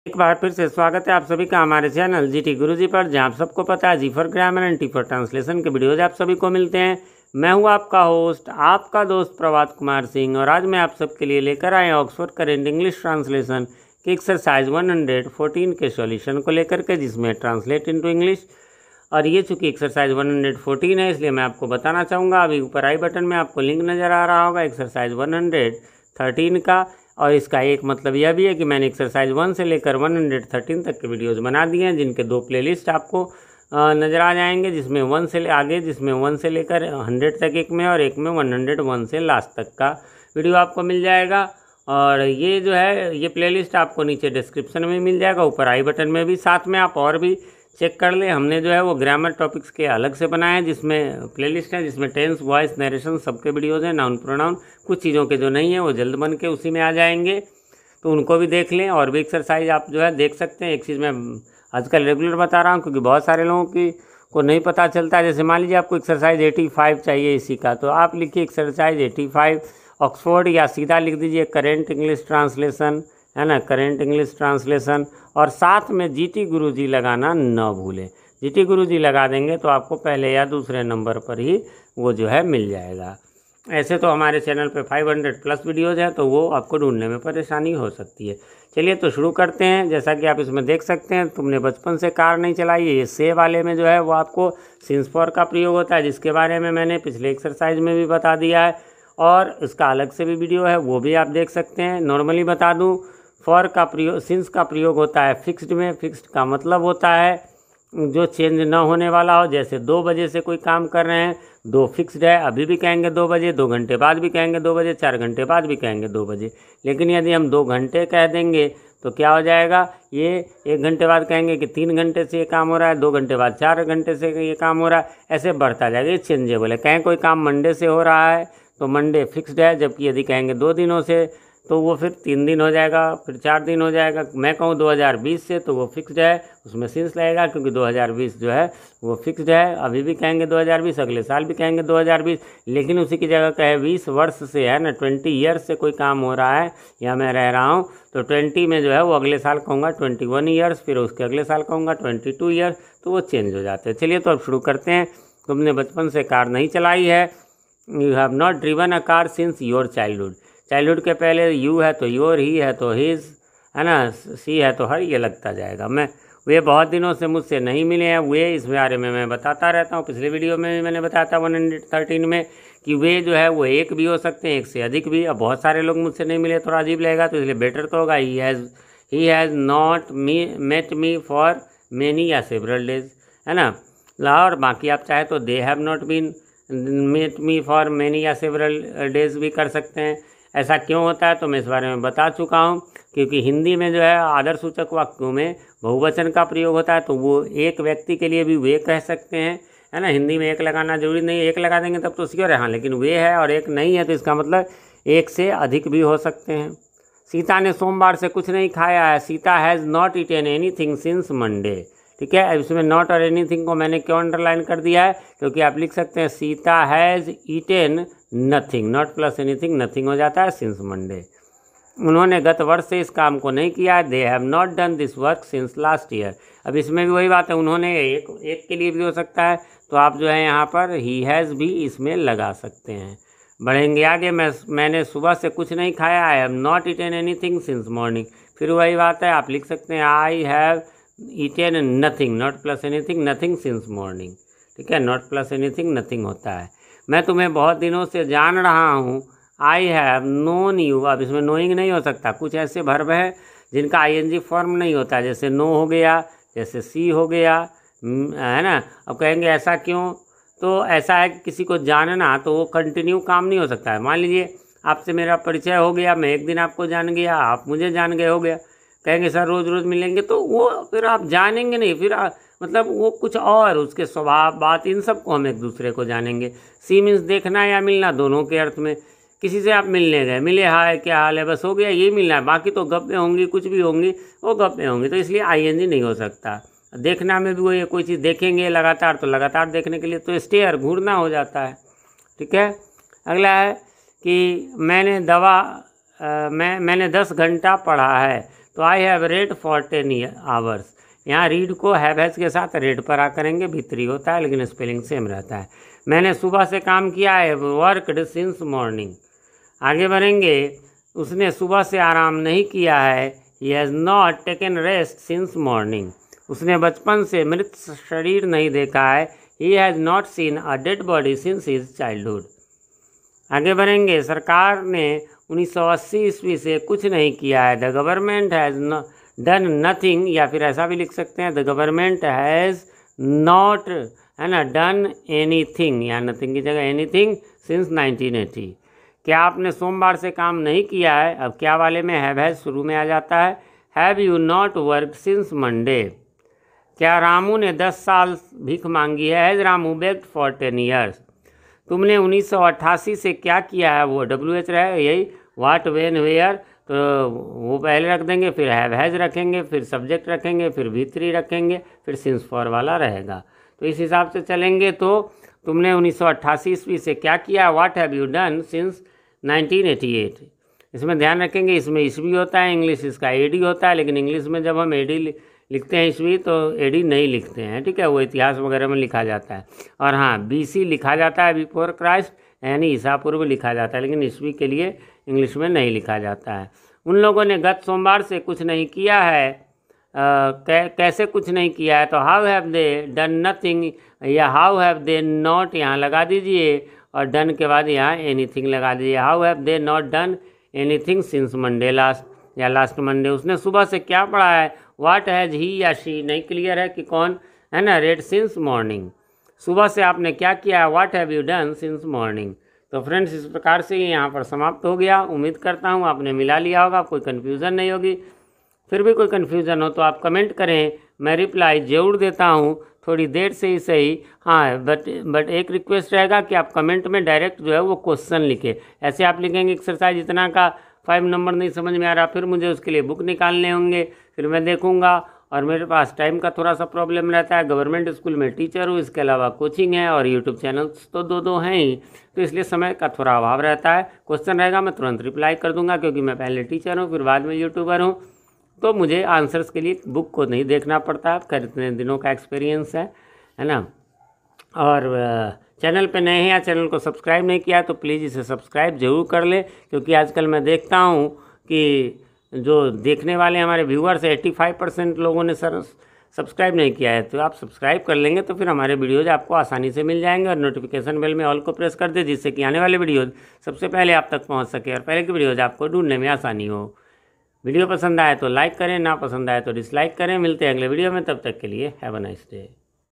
एक बार फिर से स्वागत है आप सभी का हमारे चैनल जीटी गुरुजी पर, जहां आप सबको पता है G for grammar and T for translation के वीडियोज आप सभी को मिलते हैं। मैं हूं आपका होस्ट, आपका दोस्त प्रभात कुमार सिंह, और आज मैं आप सबके लिए लेकर आए ऑक्सफोर्ड करेंट इंग्लिश ट्रांसलेशन के एक्सरसाइज 114 के सॉल्यूशन को लेकर के, जिसमें ट्रांसलेट इनटू इंग्लिश। और ये चूँकि एक्सरसाइज 114 है, इसलिए मैं आपको बताना चाहूँगा, अभी ऊपर आई बटन में आपको लिंक नज़र आ रहा होगा एक्सरसाइज 113 का। और इसका एक मतलब यह भी है कि मैंने एक्सरसाइज 1 से लेकर 113 तक के वीडियोस बना दिए हैं, जिनके दो प्लेलिस्ट आपको नज़र आ जाएंगे, जिसमें 1 से आगे, जिसमें 1 से लेकर 100 तक एक में, और एक में 101 से लास्ट तक का वीडियो आपको मिल जाएगा। और ये जो है ये प्लेलिस्ट आपको नीचे डिस्क्रिप्शन में मिल जाएगा, ऊपर आई बटन में भी। साथ में आप और भी चेक कर ले, हमने जो है वो ग्रामर टॉपिक्स के अलग से बनाए हैं, जिसमें प्लेलिस्ट है, जिसमें टेंस, वॉइस, नरेशन सबके वीडियोज़ हैं, नाउन प्रोनाउन। कुछ चीज़ों के जो नहीं है वो जल्द बन के उसी में आ जाएंगे, तो उनको भी देख लें। और भी एक्सरसाइज आप जो है देख सकते हैं। एक चीज़ मैं आजकल रेगुलर बता रहा हूँ, क्योंकि बहुत सारे लोगों को नहीं पता चलता है। जैसे मान लीजिए आपको एक्सरसाइज 85 चाहिए इसी का, तो आप लिखिए एक्सरसाइज 85 ऑक्सफोर्ड, या सीधा लिख दीजिए करेंट इंग्लिश ट्रांसलेशन, है ना, करेंट इंग्लिश ट्रांसलेशन। और साथ में जीटी गुरुजी लगाना न भूलें। जीटी गुरुजी लगा देंगे तो आपको पहले या दूसरे नंबर पर ही वो जो है मिल जाएगा। ऐसे तो हमारे चैनल पे 500 प्लस वीडियोज़ हैं, तो वो आपको ढूंढने में परेशानी हो सकती है। चलिए तो शुरू करते हैं। जैसा कि आप इसमें देख सकते हैं, तुमने बचपन से कार नहीं चलाई है, ये से वाले में जो है वो आपको सिंस फॉर का प्रयोग होता है, जिसके बारे में मैंने पिछले एक्सरसाइज में भी बता दिया है, और इसका अलग से भी वीडियो है, वो भी आप देख सकते हैं। नॉर्मली बता दूं, फॉर का प्रयोग, सिंस का प्रयोग होता है फिक्स्ड में। फिक्स्ड का मतलब होता है जो चेंज न होने वाला हो। जैसे 2 बजे से कोई काम कर रहे हैं, 2 फिक्स्ड है, अभी भी कहेंगे 2 बजे, 2 घंटे बाद भी कहेंगे 2 बजे, 4 घंटे बाद भी कहेंगे 2 बजे। लेकिन यदि हम 2 घंटे कह देंगे तो क्या हो जाएगा, ये 1 घंटे बाद कहेंगे कि 3 घंटे से ये काम हो रहा है, 2 घंटे बाद 4 घंटे से ये काम हो रहा है, ऐसे बढ़ता जाएगा। ये चेंजेबल है। कहें कोई काम मंडे से हो रहा है तो मंडे फिक्स्ड है, जबकि यदि कहेंगे 2 दिनों से तो वो फिर 3 दिन हो जाएगा, फिर 4 दिन हो जाएगा। मैं कहूँ 2020 से तो वो फिक्स्ड है, उसमें सिंस लगेगा, क्योंकि 2020 जो है वो फिक्स्ड है। अभी भी कहेंगे 2020, अगले साल भी कहेंगे 2020, लेकिन उसी की जगह कहे 20 वर्ष से, है ना, 20 ईयर्स से कोई काम हो रहा है या मैं रह रहा हूँ, तो 20 में जो है वो अगले साल कहूँगा 21 ईयर्स, फिर उसके अगले साल कहूँगा 22 ईयर्स, तो वो चेंज हो जाते हैं। चलिए तो अब शुरू करते हैं। तुमने बचपन से कार नहीं चलाई है, you have not driven a car since your childhood. Childhood के पहले यू है तो योर, ही है तो हिज, है ना, सी है तो हर, ये लगता जाएगा। वे बहुत दिनों से मुझसे नहीं मिले हैं। वे, इस बारे में मैं बताता रहता हूँ, पिछले वीडियो में भी मैंने बताया था 113 में, कि वे जो है वो एक भी हो सकते हैं, एक से अधिक भी। अब बहुत सारे लोग मुझसे नहीं मिले, थोड़ा अजीब लगेगा, तो इसलिए बेटर तो होगा he has not met me for many या सेवरल डेज, है ना। और बाकी आप चाहे तो they have not been met me for many या सेवरल डेज भी कर सकते हैं। ऐसा क्यों होता है तो मैं इस बारे में बता चुका हूँ, क्योंकि हिंदी में जो है आदर्शसूचक वाक्यों में बहुवचन का प्रयोग होता है, तो वो एक व्यक्ति के लिए भी वे कह सकते हैं, है ना। हिंदी में एक लगाना जरूरी नहीं है, एक लगा देंगे तब तो श्योर है, हाँ, लेकिन वे है और एक नहीं है, तो इसका मतलब एक से अधिक भी हो सकते हैं। सीता ने सोमवार से कुछ नहीं खाया है। Sita has not eaten anything since Monday. ठीक है, अब इसमें नॉट और एनीथिंग को मैंने क्यों अंडरलाइन कर दिया है, क्योंकि आप लिख सकते हैं Sita has eaten nothing, not plus anything, nothing हो जाता है सिंस मंडे। उन्होंने गत वर्ष से इस काम को नहीं किया है। दे have not done this work since last year. अब इसमें भी वही बात है, उन्होंने एक के लिए भी हो सकता है, तो आप जो है यहाँ पर ही हैज़ भी इसमें लगा सकते हैं। बढ़ेंगे आगे। मैंने सुबह से कुछ नहीं खाया। I have not eaten anything since morning. फिर वही बात है, आप लिख सकते हैं I have eaten nothing, not plus anything, nothing since morning. ठीक है, नॉट प्लस एनीथिंग नथिंग होता है। मैं तुम्हें बहुत दिनों से जान रहा हूँ। I have known you. अब इसमें नोइंग नहीं हो सकता, कुछ ऐसे वर्ब है जिनका आईएनजी फॉर्म नहीं होता, जैसे नो हो गया, जैसे सी हो गया, है ना। अब कहेंगे ऐसा क्यों, तो ऐसा है कि किसी को जानना तो वो कंटिन्यू काम नहीं हो सकता है। मान लीजिए आपसे मेरा परिचय हो गया, मैं एक दिन आपको जान गया, आप मुझे जान गए, हो गया। कहेंगे सर रोज़ रोज़ मिलेंगे, तो वो फिर आप जानेंगे नहीं, फिर मतलब वो कुछ और, उसके स्वभाव, बात, इन सब को हम एक दूसरे को जानेंगे। सी मीन्स देखना या मिलना, दोनों के अर्थ में। किसी से आप मिलने गए, मिले, हाय क्या हाल है, बस हो गया, ये मिलना है। बाकी तो गप्पें होंगी, कुछ भी होंगी, वो गप्पें होंगी, तो इसलिए आईएनजी नहीं हो सकता। देखना में भी वही, कोई चीज़ देखेंगे लगातार, तो लगातार देखने के लिए तो स्टेयर, घूरना हो जाता है। ठीक है, अगला है कि मैंने 10 घंटा पढ़ा है। तो I have read for 10 hours. यहाँ रीड को हैव हैज के साथ रेड पर आ करेंगे, भीतरी होता है लेकिन स्पेलिंग सेम रहता है। मैंने सुबह से काम किया है, वर्कड सिंस मॉर्निंग। आगे बढ़ेंगे, उसने सुबह से आराम नहीं किया है, ही has not taken rest since morning. उसने बचपन से मृत शरीर नहीं देखा है, ही has not seen a dead body since his childhood. आगे बढ़ेंगे, सरकार ने 1980 ईस्वी से कुछ नहीं किया है, the government has done nothing, या फिर ऐसा भी लिख सकते हैं द गवर्नमेंट हैज़ नॉट, है ना, डन एनीथिंग, या नथिंग की जगह एनीथिंग सिंस 1980। क्या आपने सोमवार से काम नहीं किया है, अब क्या वाले में हैव हैज शुरू में आ जाता है। Have you not work since Monday. क्या रामू ने 10 साल भीख मांगी है, has Ramu bagged for 10 years. तुमने 1988 से क्या किया है, वो WH रहे, यही व्हाट व्हेन वेयर, तो वो पहले रख देंगे, फिर हैव हैज रखेंगे, फिर सब्जेक्ट रखेंगे, फिर V3 रखेंगे, फिर सिंस फॉर वाला रहेगा। तो इस हिसाब से चलेंगे। तो तुमने 1988 ईस्वी से क्या किया, what have you done since 1988। इसमें ध्यान रखेंगे, इसमें ईस्वी होता है, इंग्लिश इसका AD होता है, लेकिन इंग्लिश में जब हम AD लिखते हैं ईस्वी तो AD नहीं लिखते हैं, ठीक है, वो इतिहास वगैरह में लिखा जाता है। और हाँ, BC लिखा जाता है, बिफोर क्राइस्ट, यानी ईसा पूर्व लिखा जाता है, लेकिन ईस्वी के लिए इंग्लिश में नहीं लिखा जाता है। उन लोगों ने गत सोमवार से कुछ नहीं किया है, कैसे कुछ नहीं किया है, तो how have they done nothing, या हाउ हैव दे नॉट यहाँ लगा दीजिए, और डन के बाद यहाँ एनीथिंग लगा दीजिए। How have they not done anything since Monday last, या लास्ट मंडे। उसने सुबह से क्या पढ़ा है, व्हाट हैज ही या शी, नहीं क्लियर है कि कौन, है ना, रेड सिंस मॉर्निंग। सुबह से आपने क्या किया है, what have you done since morning. तो फ्रेंड्स, इस प्रकार से ये यहाँ पर समाप्त हो गया। उम्मीद करता हूँ आपने मिला लिया होगा, कोई कन्फ्यूज़न नहीं होगी। फिर भी कोई कन्फ्यूज़न हो तो आप कमेंट करें, मैं रिप्लाई ज़रूर देता हूँ, थोड़ी देर से ही सही। हाँ, बट एक रिक्वेस्ट रहेगा कि आप कमेंट में डायरेक्ट जो है वो क्वेश्चन लिखें। ऐसे आप लिखेंगे एक्सरसाइज इतना का 5 नंबर नहीं समझ में आ रहा, फिर मुझे उसके लिए बुक निकालने होंगे, फिर मैं देखूंगा, और मेरे पास टाइम का थोड़ा सा प्रॉब्लम रहता है। गवर्नमेंट स्कूल में टीचर हूँ, इसके अलावा कोचिंग है, और यूट्यूब चैनल्स तो दो हैं ही, तो इसलिए समय का थोड़ा अभाव रहता है। क्वेश्चन रहेगा मैं तुरंत रिप्लाई कर दूंगा, क्योंकि मैं पहले टीचर हूँ, फिर बाद में यूट्यूबर हूँ, तो मुझे आंसर्स के लिए बुक को नहीं देखना पड़ता। खैर, इतने दिनों का एक्सपीरियंस है ना। और चैनल पे नए हैं या चैनल को सब्सक्राइब नहीं किया तो प्लीज़ इसे सब्सक्राइब जरूर कर ले, क्योंकि आजकल मैं देखता हूँ कि जो देखने वाले हमारे व्यूअर्स 85% लोगों ने सब्सक्राइब नहीं किया है। तो आप सब्सक्राइब कर लेंगे तो फिर हमारे वीडियोज़ आपको आसानी से मिल जाएंगे, और नोटिफिकेशन बेल में ऑल को प्रेस कर दे, जिससे कि आने वाले वीडियोज़ सबसे पहले आप तक पहुँच सके, और पहले की वीडियोज़ आपको ढूंढने में आसानी हो। वीडियो पसंद आए तो लाइक करें, ना पसंद आए तो डिसलाइक करें। मिलते हैं अगले वीडियो में, तब तक के लिए हैव अ नाइस डे।